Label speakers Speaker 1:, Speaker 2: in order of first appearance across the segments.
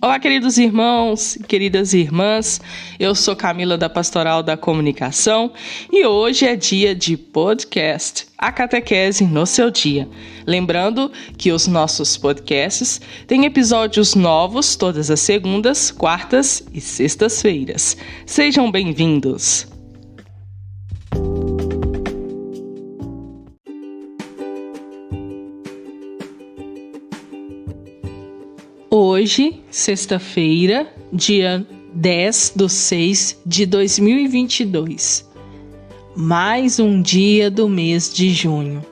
Speaker 1: Olá, queridos irmãos, queridas irmãs, eu sou Camila da Pastoral da Comunicação e hoje é dia de podcast, a catequese no seu dia. Lembrando que os nossos podcasts têm episódios novos todas as segundas, quartas e sextas-feiras. Sejam bem-vindos! Hoje, sexta-feira, dia 10/6/2022, mais um dia do mês de junho.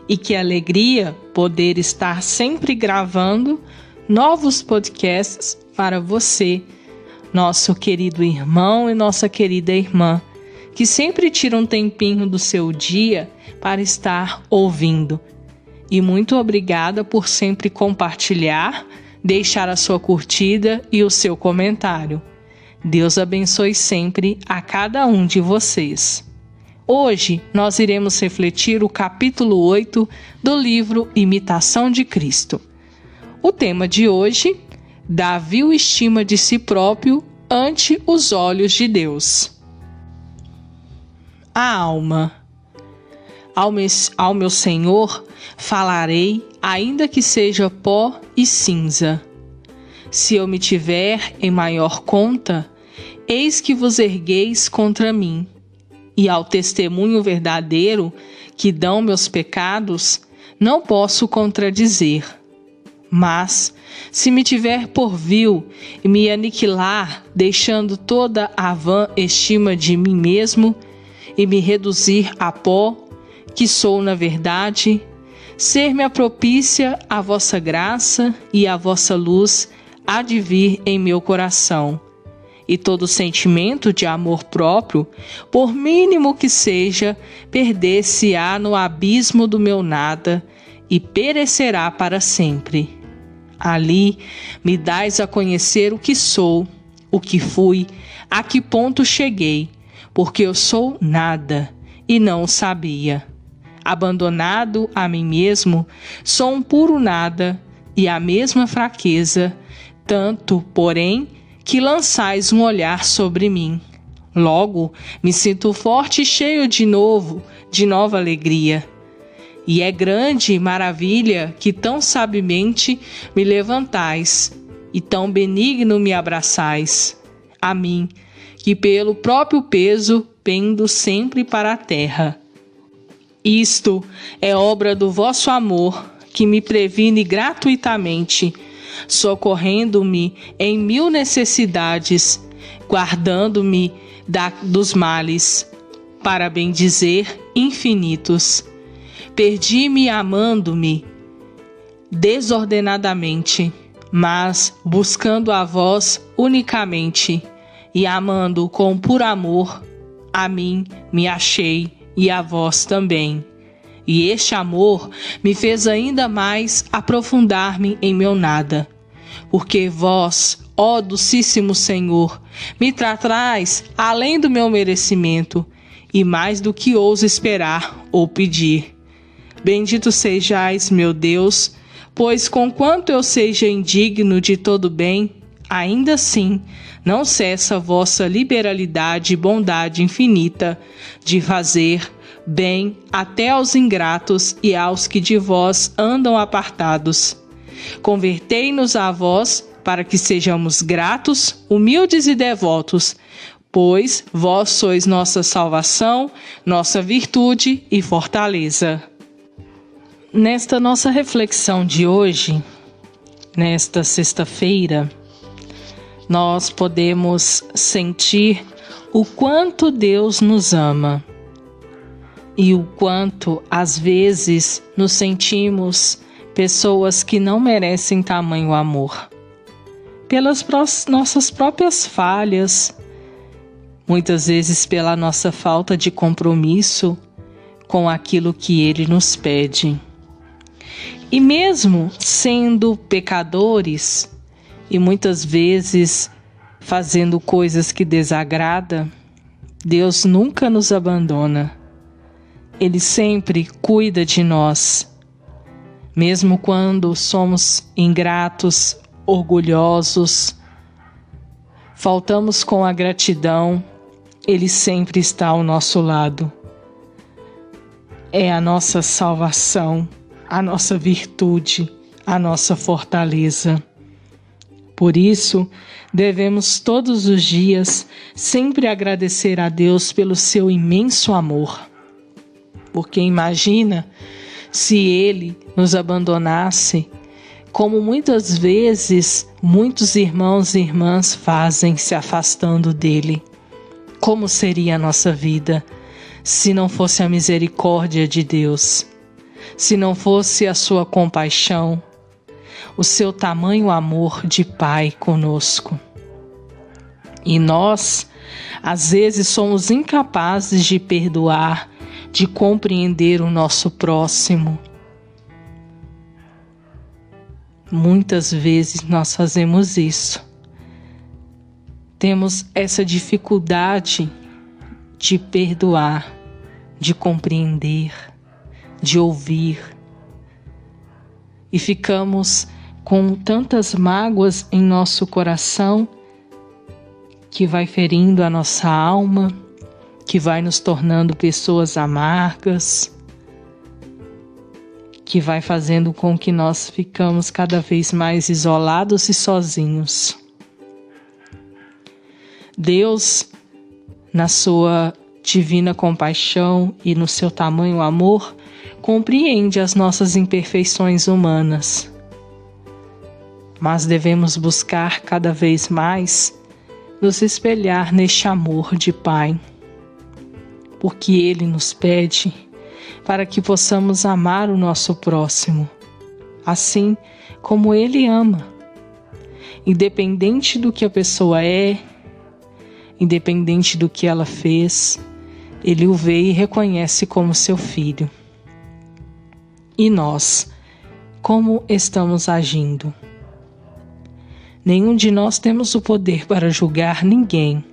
Speaker 1: E que alegria poder estar sempre gravando novos podcasts para você, nosso querido irmão e nossa querida irmã, que sempre tira um tempinho do seu dia para estar ouvindo. E muito obrigada por sempre compartilhar, deixar a sua curtida e o seu comentário. Deus abençoe sempre a cada um de vocês. Hoje nós iremos refletir o capítulo 8 do livro Imitação de Cristo. O tema de hoje: Davi o estima de si próprio ante os olhos de Deus. A alma. Ao meu Senhor falarei, ainda que seja pó e cinza. Se eu me tiver em maior conta, eis que vos ergueis contra mim, e ao testemunho verdadeiro que dão meus pecados, não posso contradizer. Mas, se me tiver por vil e me aniquilar, deixando toda a vã estima de mim mesmo, e me reduzir a pó, que sou na verdade, ser-me propícia a vossa graça e a vossa luz há de vir em meu coração. E todo sentimento de amor próprio, por mínimo que seja, perder-se-á no abismo do meu nada e perecerá para sempre. Ali me dais a conhecer o que sou, o que fui, a que ponto cheguei, porque eu sou nada e não o sabia. Abandonado a mim mesmo, sou um puro nada e a mesma fraqueza, tanto, porém, que lançais um olhar sobre mim. Logo, me sinto forte e cheio de nova alegria. E é grande maravilha que tão sabiamente me levantais e tão benigno me abraçais. A mim, que pelo próprio peso pendo sempre para a terra. Isto é obra do vosso amor, que me previne gratuitamente, socorrendo-me em mil necessidades, guardando-me dos males, para bem dizer, infinitos. Perdi-me amando-me desordenadamente, mas buscando a vós unicamente, e amando com puro amor, a mim me achei, e a vós também. E este amor me fez ainda mais aprofundar-me em meu nada. Porque vós, ó Docíssimo Senhor, me tratais além do meu merecimento, e mais do que ouso esperar ou pedir. Bendito sejais, meu Deus, pois conquanto eu seja indigno de todo bem, ainda assim não cessa vossa liberalidade e bondade infinita de fazer bem até aos ingratos e aos que de vós andam apartados. Convertei-nos a vós para que sejamos gratos, humildes e devotos, pois vós sois nossa salvação, nossa virtude e fortaleza. Nesta nossa reflexão de hoje, nesta sexta-feira, nós podemos sentir o quanto Deus nos ama e o quanto, às vezes, nos sentimos pessoas que não merecem tamanho amor. Pelas nossas próprias falhas, muitas vezes pela nossa falta de compromisso com aquilo que Ele nos pede. E mesmo sendo pecadores, e muitas vezes fazendo coisas que desagradam, Deus nunca nos abandona. Ele sempre cuida de nós. Mesmo quando somos ingratos orgulhosos, faltamos com a gratidão, Ele sempre está ao nosso lado. É a nossa salvação, a nossa virtude, a nossa fortaleza. Por isso, devemos todos os dias sempre agradecer a Deus pelo seu imenso amor. Porque imagina se Ele nos abandonasse, como muitas vezes muitos irmãos e irmãs fazem se afastando dEle. Como seria a nossa vida se não fosse a misericórdia de Deus, se não fosse a sua compaixão, o seu tamanho amor de Pai conosco? E nós, às vezes, somos incapazes de perdoar, de compreender o nosso próximo. Muitas vezes nós fazemos isso. Temos essa dificuldade de perdoar, de compreender, de ouvir. E ficamos com tantas mágoas em nosso coração que vai ferindo a nossa alma, que vai nos tornando pessoas amargas, que vai fazendo com que nós ficamos cada vez mais isolados e sozinhos. Deus, na sua divina compaixão e no seu tamanho amor, compreende as nossas imperfeições humanas. Mas devemos buscar cada vez mais nos espelhar neste amor de Pai, porque Ele nos pede para que possamos amar o nosso próximo, assim como Ele ama, independente do que a pessoa é, independente do que ela fez, Ele o vê e reconhece como seu filho. E nós, como estamos agindo? Nenhum de nós temos o poder para julgar ninguém.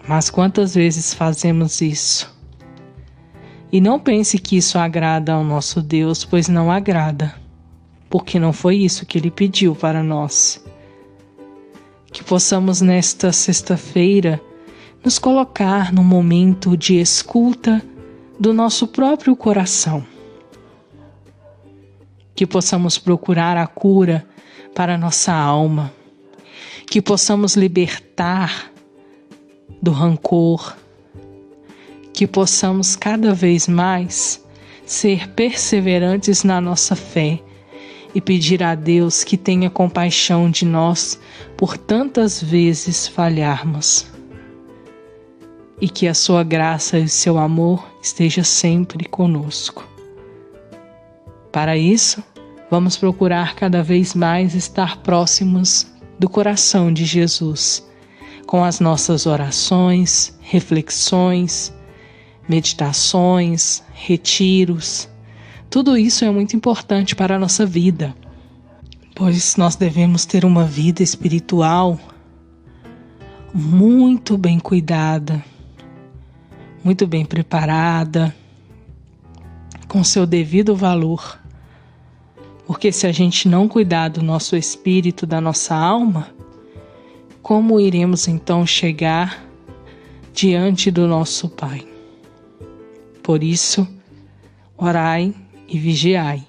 Speaker 1: Mas quantas vezes fazemos isso? E não pense que isso agrada ao nosso Deus, pois não agrada, porque não foi isso que Ele pediu para nós. Que possamos nesta sexta-feira nos colocar num momento de escuta do nosso próprio coração. Que possamos procurar a cura para a nossa alma, que possamos libertar do rancor, que possamos cada vez mais ser perseverantes na nossa fé e pedir a Deus que tenha compaixão de nós por tantas vezes falharmos, e que a sua graça e o seu amor esteja sempre conosco. Para isso, vamos procurar cada vez mais estar próximos do coração de Jesus, com as nossas orações, reflexões, meditações, retiros. Tudo isso é muito importante para a nossa vida, pois nós devemos ter uma vida espiritual muito bem cuidada, muito bem preparada, com seu devido valor. Porque se a gente não cuidar do nosso espírito, da nossa alma, como iremos então chegar diante do nosso Pai? Por isso, orai e vigiai.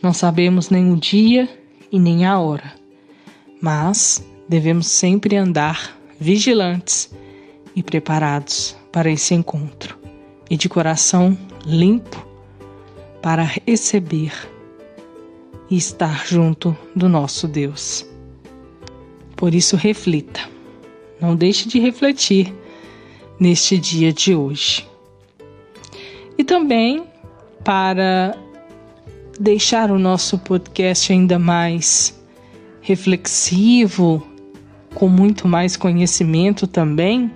Speaker 1: Não sabemos nem o dia e nem a hora, mas devemos sempre andar vigilantes e preparados para esse encontro, e de coração limpo para receber e estar junto do nosso Deus. Por isso, reflita. Não deixe de refletir neste dia de hoje. E também, para deixar o nosso podcast ainda mais reflexivo, com muito mais conhecimento também,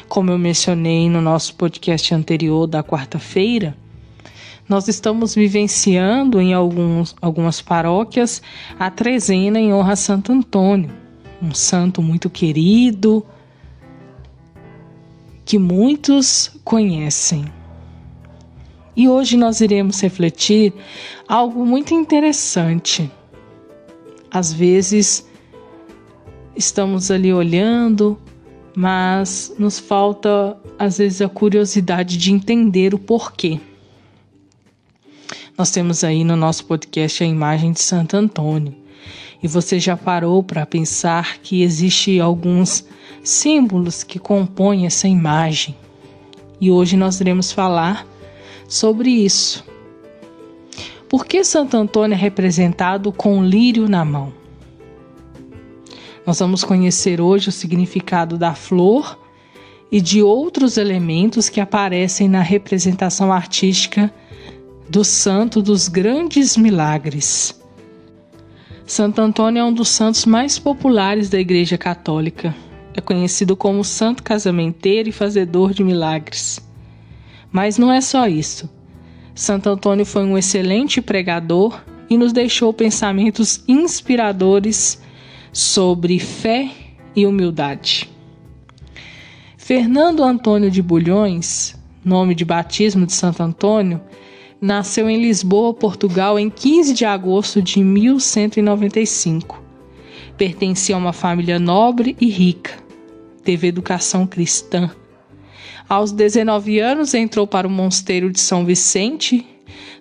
Speaker 1: como eu mencionei no nosso podcast anterior da quarta-feira, nós estamos vivenciando em algumas paróquias a trezena em honra a Santo Antônio, um santo muito querido, que muitos conhecem. E hoje nós iremos refletir algo muito interessante. Às vezes estamos ali olhando, mas nos falta, às vezes, a curiosidade de entender o porquê. Nós temos aí no nosso podcast a imagem de Santo Antônio. E você já parou para pensar que existem alguns símbolos que compõem essa imagem? E hoje nós iremos falar sobre isso. Por que Santo Antônio é representado com um lírio na mão? Nós vamos conhecer hoje o significado da flor e de outros elementos que aparecem na representação artística do santo dos grandes milagres. Santo Antônio é um dos santos mais populares da Igreja Católica. É conhecido como santo casamenteiro e fazedor de milagres. Mas não é só isso. Santo Antônio foi um excelente pregador e nos deixou pensamentos inspiradores sobre fé e humildade. Fernando Antônio de Bulhões, nome de batismo de Santo Antônio, nasceu em Lisboa, Portugal, em 15 de agosto de 1195. Pertencia a uma família nobre e rica. Teve educação cristã. Aos 19 anos, entrou para o mosteiro de São Vicente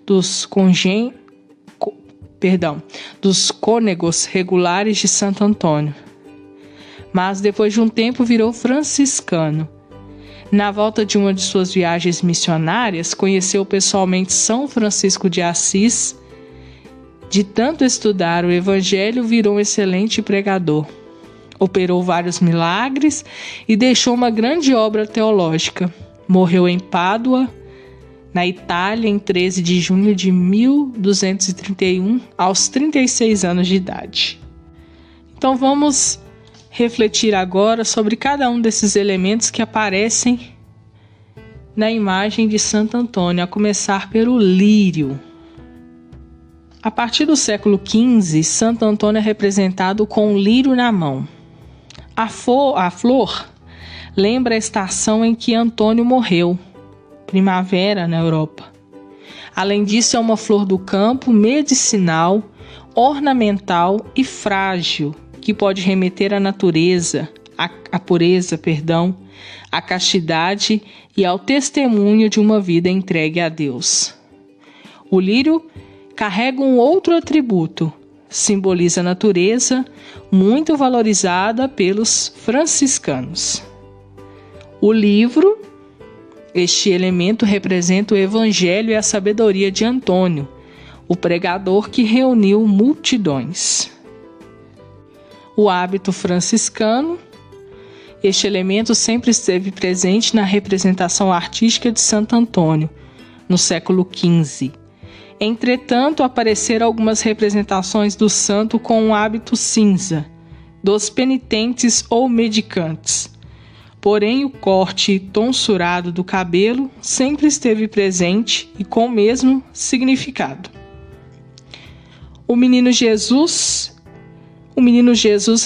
Speaker 1: dos Cônegos Regulares de Santo Antônio. Mas, depois de um tempo, virou franciscano. Na volta de uma de suas viagens missionárias, conheceu pessoalmente São Francisco de Assis. De tanto estudar o Evangelho, virou um excelente pregador. Operou vários milagres e deixou uma grande obra teológica. Morreu em Pádua, na Itália, em 13 de junho de 1231, aos 36 anos de idade. Então vamos refletir agora sobre cada um desses elementos que aparecem na imagem de Santo Antônio, a começar pelo lírio. A partir do século XV, Santo Antônio é representado com um lírio na mão. A flor lembra a estação em que Antônio morreu, primavera na Europa. Além disso, é uma flor do campo medicinal, ornamental e frágil, que pode remeter à natureza, à pureza, à castidade e ao testemunho de uma vida entregue a Deus. O lírio carrega um outro atributo, simboliza a natureza, muito valorizada pelos franciscanos. O livro, este elemento representa o Evangelho e a sabedoria de Antônio, o pregador que reuniu multidões. O hábito franciscano, este elemento sempre esteve presente na representação artística de Santo Antônio, no século XV. Entretanto, apareceram algumas representações do santo com um hábito cinza, dos penitentes ou mendicantes. Porém, o corte tonsurado do cabelo sempre esteve presente e com o mesmo significado. O menino Jesus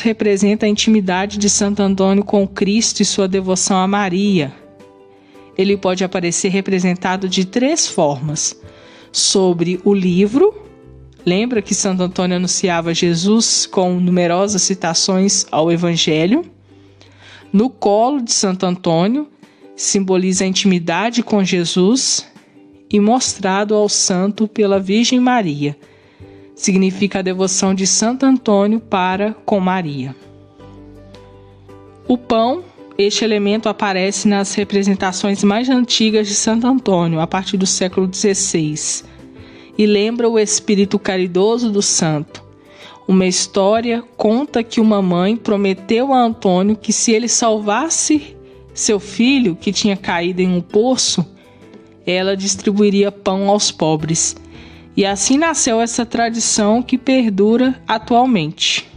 Speaker 1: representa a intimidade de Santo Antônio com Cristo e sua devoção a Maria. Ele pode aparecer representado de 3 formas. Sobre o livro, lembra que Santo Antônio anunciava Jesus com numerosas citações ao Evangelho. No colo de Santo Antônio, simboliza a intimidade com Jesus e mostrado ao santo pela Virgem Maria. Significa a devoção de Santo Antônio para com Maria. O pão, este elemento aparece nas representações mais antigas de Santo Antônio, a partir do século XVI, e lembra o espírito caridoso do santo. Uma história conta que uma mãe prometeu a Antônio que se ele salvasse seu filho, que tinha caído em um poço, ela distribuiria pão aos pobres. E assim nasceu essa tradição que perdura atualmente.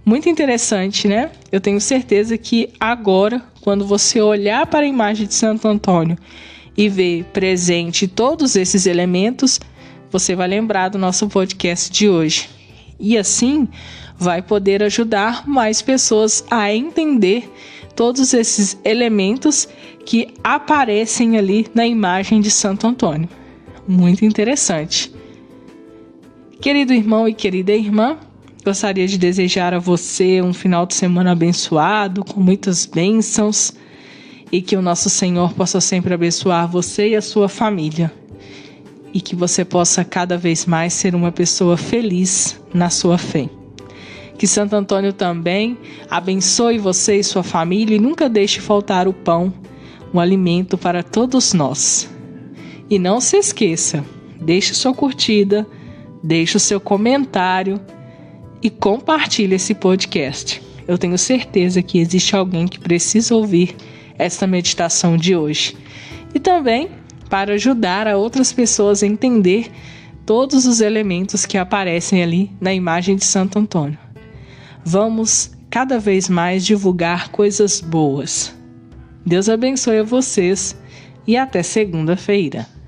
Speaker 1: Muito interessante, né? Eu tenho certeza que agora, quando você olhar para a imagem de Santo Antônio e ver presente todos esses elementos, você vai lembrar do nosso podcast de hoje. E assim vai poder ajudar mais pessoas a entender todos esses elementos que aparecem ali na imagem de Santo Antônio. Muito interessante. Querido irmão e querida irmã, gostaria de desejar a você um final de semana abençoado, com muitas bênçãos, e que o nosso Senhor possa sempre abençoar você e a sua família, e que você possa cada vez mais ser uma pessoa feliz na sua fé. Que Santo Antônio também abençoe você e sua família e nunca deixe faltar o pão, um alimento para todos nós. E não se esqueça, deixe sua curtida, deixe o seu comentário e compartilhe esse podcast. Eu tenho certeza que existe alguém que precisa ouvir esta meditação de hoje. E também para ajudar a outras pessoas a entender todos os elementos que aparecem ali na imagem de Santo Antônio. Vamos cada vez mais divulgar coisas boas. Deus abençoe a vocês e até segunda-feira.